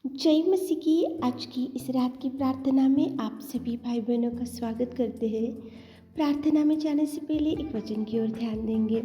जय मसीह की आज की इस रात की प्रार्थना में आप सभी भाई बहनों का स्वागत करते हैं। प्रार्थना में जाने से पहले एक वचन की ओर ध्यान देंगे।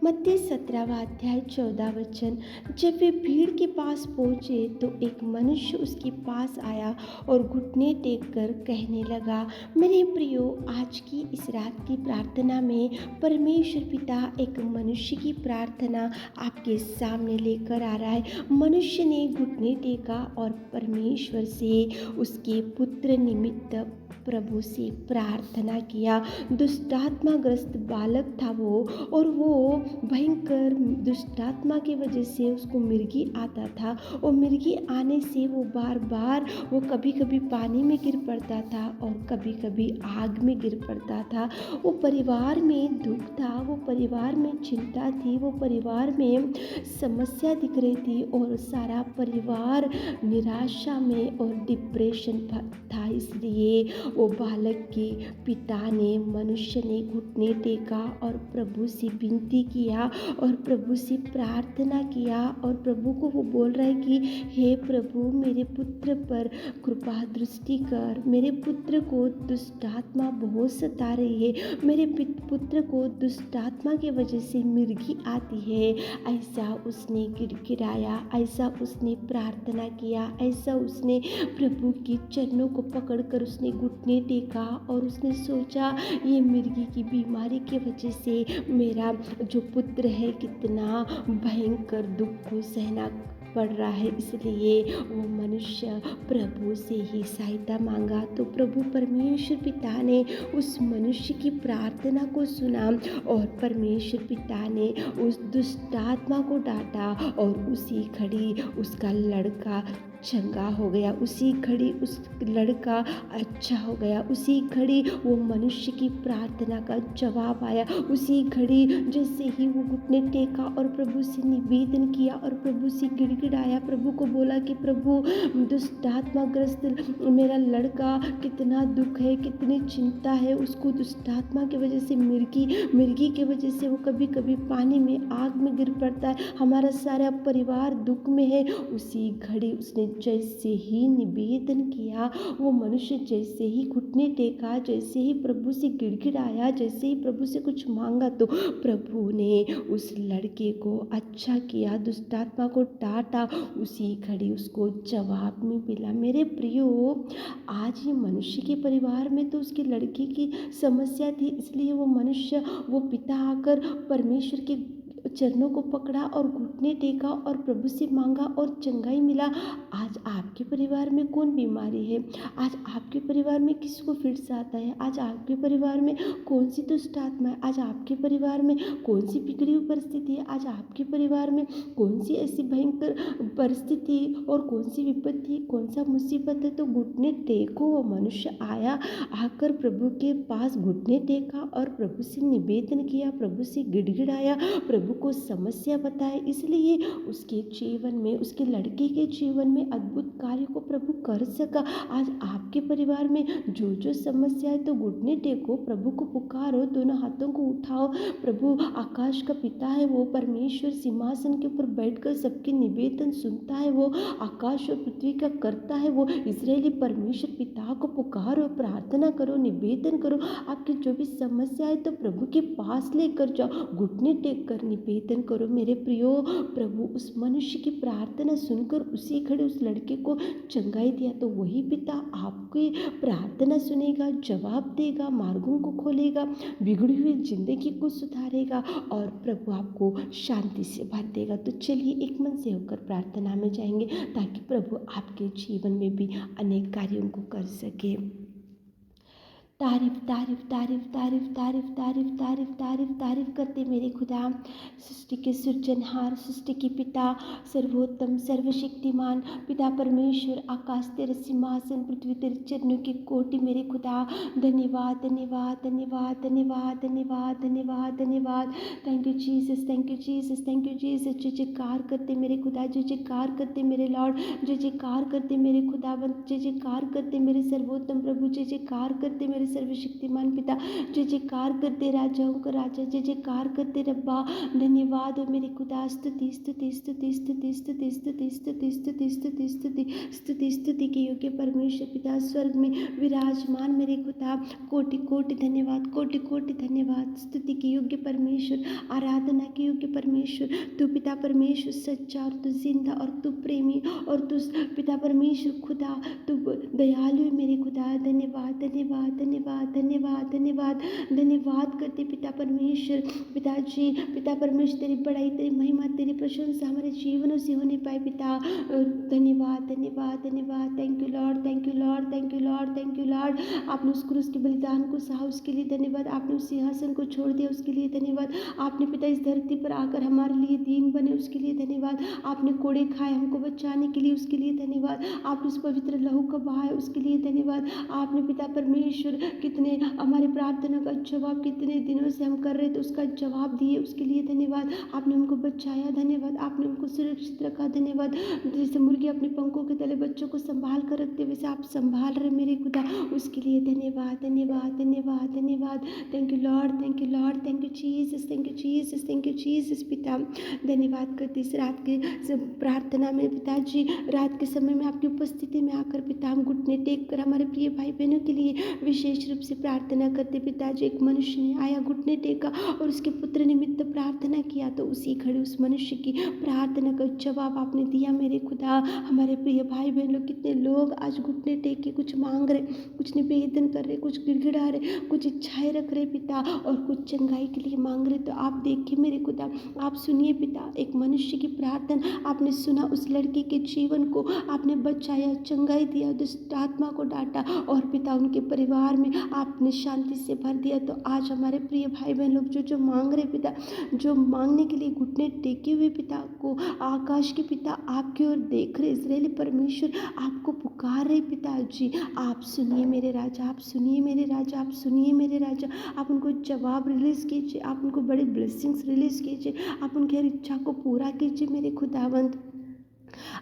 मत्ती 17वां अध्याय 14 वचन। जब वे भीड़ के पास पहुँचे तो एक मनुष्य उसके पास आया और घुटने टेक कर कहने लगा, मेरे प्रियो, आज की इस रात की प्रार्थना में परमेश्वर पिता एक मनुष्य की प्रार्थना आपके सामने लेकर आ रहा है। मनुष्य ने घुटने टेका और परमेश्वर से उसके पुत्र निमित्त प्रभु से प्रार्थना किया। दुष्टात्माग्रस्त बालक था वो, और वो भयंकर दुष्टात्मा की वजह से उसको मिर्गी आता था, और मिर्गी आने से वो बार बार वो कभी कभी पानी में गिर पड़ता था और कभी कभी आग में गिर पड़ता था। वो परिवार में दुख था, वो परिवार में चिंता थी, वो परिवार में समस्या दिख रही थी और सारा परिवार निराशा में और डिप्रेशन था। इसलिए वो बालक के पिता ने, मनुष्य ने घुटने टेका और प्रभु से विनती किया और प्रभु से प्रार्थना किया, और प्रभु को वो बोल रहा है कि हे प्रभु, मेरे पुत्र पर कृपा दृष्टि कर। मेरे पुत्र को दुष्टात्मा बहुत सता रही है, मेरे पुत्र को दुष्टात्मा की वजह से मिर्गी आती है। ऐसा उसने गिड़गिड़ाया, ऐसा उसने प्रार्थना किया, ऐसा उसने प्रभु के चरणों को पकड़कर उसने घुटने टेका और उसने सोचा, ये मिर्गी की बीमारी की वजह से मेरा जो पुत्र है कितना भयंकर दुख को सहना पड़ रहा है। इसलिए वो मनुष्य प्रभु से ही सहायता मांगा। तो प्रभु परमेश्वर पिता ने उस मनुष्य की प्रार्थना को सुना और परमेश्वर पिता ने उस दुष्टात्मा को डांटा, और उसी घड़ी उसका लड़का चंगा हो गया, उसी घड़ी उस लड़का अच्छा हो गया, उसी घड़ी वो मनुष्य की प्रार्थना का जवाब आया। उसी घड़ी जैसे ही वो घुटने टेका और प्रभु से निवेदन किया और प्रभु से गिड़गिड़ाया, प्रभु को बोला कि प्रभु, दुष्टात्माग्रस्त मेरा लड़का, कितना दुख है, कितनी चिंता है उसको, दुष्टात्मा की वजह से मिर्गी की वजह से वो कभी कभी पानी में, आग में गिर पड़ता है, हमारा सारा परिवार दुख में है। उसी घड़ी उसने जैसे ही निवेदन किया, वो मनुष्य जैसे ही घुटने टेका, जैसे ही प्रभु से गिड़गिड़ाया, जैसे ही प्रभु से कुछ मांगा, तो प्रभु ने उस लड़के को अच्छा किया, दुष्टात्मा को डांटा, उसी घड़ी उसको जवाब में मिला। मेरे प्रियो, आज ये मनुष्य के परिवार में तो उसके लड़के की समस्या थी, इसलिए वो मनुष्य, वो पिता आकर परमेश्वर के चरणों को पकड़ा और घुटने टेका और प्रभु से मांगा और चंगाई मिला। आज आपके परिवार में कौन बीमारी है? आज आपके परिवार में किसको फिट्स आता है? आज आपके परिवार में कौन सी दुष्ट आत्मा है? आज आपके परिवार में कौन सी बिगड़ी हुई परिस्थिति है? आज आपके परिवार में कौन सी ऐसी भयंकर परिस्थिति और कौन सी विपत्ति, कौन सा मुसीबत है? तो घुटने टेको। वो मनुष्य आया, आकर प्रभु के पास घुटने टेका और प्रभु से निवेदन किया, प्रभु से गिड़गिड़ाया, प्रभु को समस्या बताए। इसलिए उसके जीवन में, उसके लड़के के जीवन में अद्भुत कार्य को प्रभु कर सका। आज आपके परिवार में जो जो समस्या है, तो घुटने टेको, प्रभु को पुकारो, दोनों हाथों को उठाओ। प्रभु आकाश का पिता है, वो परमेश्वर सिंहासन के ऊपर बैठकर सबके निवेदन सुनता है, वो आकाश और पृथ्वी का करता है। वो इजरायली परमेश्वर पिता को पुकारो, प्रार्थना करो, निवेदन करो। आपकी जो भी समस्या है तो प्रभु के पास लेकर जाओ, घुटने टेक कर निवेदन करो। मेरे प्रियो, प्रभु उस मनुष्य की प्रार्थना सुनकर उसी घड़ी उस लड़के को चंगाई दिया। तो वही पिता आपकी प्रार्थना सुनेगा, जवाब देगा, मार्गों को खोलेगा, बिगड़ी हुई जिंदगी को सुधारेगा और प्रभु आपको शांति से भर देगा। तो चलिए एक मन से होकर प्रार्थना में जाएंगे, ताकि प्रभु आपके जीवन में भी अनेक कार्यों को कर सके। तारीफ तारीफ तारीफ तारीफ तारीफ तारीफ तारीफ तारीफ तारीफ करते मेरे खुदा, सृष्टि के सृजनहार, सृष्टि के पिता, सर्वोत्तम, सर्वशक्तिमान पिता परमेश्वर, आकाश तेरे सिंहासन, पृथ्वी तेरे चरणों की कोटि। मेरे खुदा, धन्यवाद धन्यवाद धन्यवाद धन्यवाद धन्यवाद धन्यवाद धन्यवाद। Thank you Jesus, thank you Jesus, thank you Jesus. जय जयकार करते मेरे खुदा, जय जयकार करते मेरे लॉर्ड, जय जयकार करते मेरे खुदावंत, जय जयकार करते मेरे सर्वोत्तम प्रभु, जय जयकार करते मेरे सर्वशक्तिमान पिता, जय जयकार करते राजाओं का राजा, जय जयकार करते रब्बा। धन्यवाद हो मेरे खुदा, स्तुति स्तुति स्तुति स्तुति स्तुति स्तुति स्तुति स्तुति स्तुति स्तुति स्तुति स्तुति के योग्य परमेश्वर पिता, स्वर्ग में विराजमान मेरे खुदा, कोटि कोटि धन्यवाद, कोटि कोटि धन्यवाद। स्तुति के योग्य परमेश्वर, आराधना के योग्य परमेश्वर, तू पिता परमेश्वर सच्चा और तू जिंदा और तू प्रेमी और तू पिता परमेश्वर खुदा, तू दयालु है मेरे खुदा। धन्यवाद धन्यवाद धन्यवाद धन्यवाद धन्यवाद धन्यवाद करते पिता परमेश्वर। पिताजी, पिता परमेश्वर, तेरी बड़ाई, तेरी महिमा, तेरी प्रशंसा हमारे जीवनों से होने पाए पिता। धन्यवाद धन्यवाद धन्यवाद। Thank you Lord, thank you Lord, thank you Lord, thank you Lord. आपने उस क्रूस के बलिदान को सहा, उसके लिए धन्यवाद। आपने उस सिंहासन को छोड़ दिया, उसके लिए धन्यवाद। आपने पिता इस धरती पर आकर हमारे लिए दीन बने, उसके लिए धन्यवाद। आपने कोड़े खाए हमको बचाने के लिए, उसके लिए धन्यवाद। आपने उस पवित्र लहू का बहाया, उसके लिए धन्यवाद। आपने पिता परमेश्वर कितने हमारे प्रार्थना का जवाब कितने दिनों से हम कर रहे थे, उसका जवाब दिए, उसके लिए धन्यवाद। आपने हमको बचाया, धन्यवाद। आपने हमको सुरक्षित रखा, धन्यवाद। जैसे मुर्गी अपने पंखों के तले बच्चों को संभाल कर रखते, वैसे आप संभाल रहे मेरे खुदा, उसके लिए धन्यवाद धन्यवाद धन्यवाद धन्यवाद। Thank you Lord, thank you Lord, thank you Jesus, thank you Jesus, thank you Jesus पिता। धन्यवाद करते इस रात के प्रार्थना में पिताजी, रात के समय में आपकी उपस्थिति में आकर पिता हम घुटने टेक कर हमारे प्रिय भाई बहनों के लिए विशेष रूप से प्रार्थना करते पिताजी। एक मनुष्य ने आया, घुटने टेका और उसके पुत्र निमित्त प्रार्थना किया, तो उसी घड़ी उस मनुष्य की प्रार्थना का जवाब आपने दिया मेरे खुदा। हमारे प्रिय भाई बहन लोग, कितने लोग आज घुटने टेक के कुछ मांग रहे, कुछ निवेदन कर रहे, कुछ गिड़गिड़ा रहे, कुछ इच्छाएं रख रहे पिता, और कुछ चंगाई के लिए मांग रहे। तो आप देखिए मेरे खुदा, आप सुनिए पिता, एक मनुष्य की प्रार्थना आपने सुना, उस लड़के के जीवन को आपने बचाया, चंगाई दिया, दुष्ट आत्मा को डांटा, और पिता उनके परिवार में आपने शांति से भर दिया। तो आज हमारे प्रिय भाई बहन लोग जो जो मांग रहे पिता, जो मांगने के लिए घुटने टेके हुए पिता को, आकाश के पिता आपकी ओर देख रहे, इजरायली परमेश्वर आपको पुकार रहे पिताजी। आप सुनिए मेरे राजा, आप सुनिए मेरे राजा, आप सुनिए मेरे राजा। आप उनको जवाब रिलीज कीजिए, आप उनको बड़ी ब्लेसिंग्स रिलीज कीजिए, आप उनकी हर इच्छा को पूरा कीजिए मेरे खुदावंत।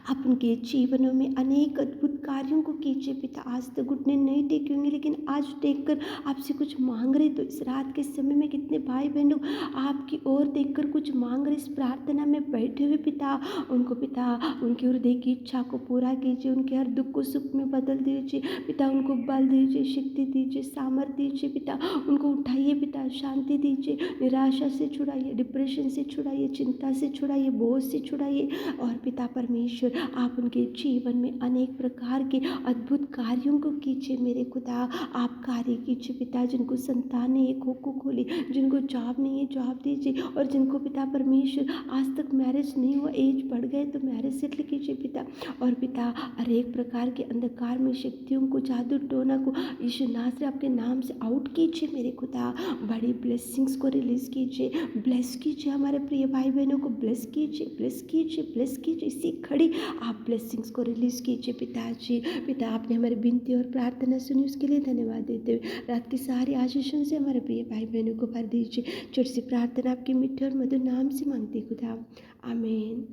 आप उनके जीवनों में अनेक अद्भुत कार्यों को कीजिए पिता। आज तक घुटने नहीं टेके होंगे, लेकिन आज टेक कर आपसे कुछ मांग रहे, तो इस रात के समय में कितने भाई बहनों आपकी ओर देखकर कुछ मांग रहे, इस प्रार्थना में बैठे हुए पिता, उनको पिता उनकी हृदय की इच्छा को पूरा कीजिए, उनके हर दुख को सुख में बदल दीजिए पिता। उनको बल दीजिए, शक्ति दीजिए, सामर्थ्य दीजिए पिता। उनको उठाइए पिता, शांति दीजिए, निराशा से छुड़ाइए, डिप्रेशन से छुड़ाइए, चिंता से छुड़ाइए, बोझ से छुड़ाइए। और पिता परमेश्वर, आप उनके जीवन में अनेक प्रकार के अद्भुत कार्यों को कीजिए मेरे खुदा। आप कार्य कीजिए पिता, जिनको संतान नहीं है खोखो खोली, जिनको जॉब नहीं है जॉब दीजिए, और जिनको पिता परमेश्वर आज तक मैरिज नहीं हुआ, एज बढ़ गए तो मैरिज सेटल कीजिए पिता। और पिता हर एक प्रकार के अंधकार में शक्तियों को, जादू टोना को यीशु नासरी आपके नाम से आउट कीजिए मेरे खुदा। बड़ी ब्लेसिंग्स को रिलीज कीजिए, ब्लेस कीजिए हमारे प्रिय भाई बहनों को, ब्लेस कीजिए, ब्लेस कीजिए, ब्लेस कीजिए। इसी खड़ी आप ब्लेसिंग्स को रिलीज कीजिए पिताजी। पिता आपने हमारी विनती और प्रार्थना सुनी, उसके लिए धन्यवाद देते हुए रात की सारी आशीषों से हमारे प्रिय भाई बहनों को भर दीजिए। छोटी सी प्रार्थना आपके मीठे और मधुर नाम से मांगते खुदा, आमीन।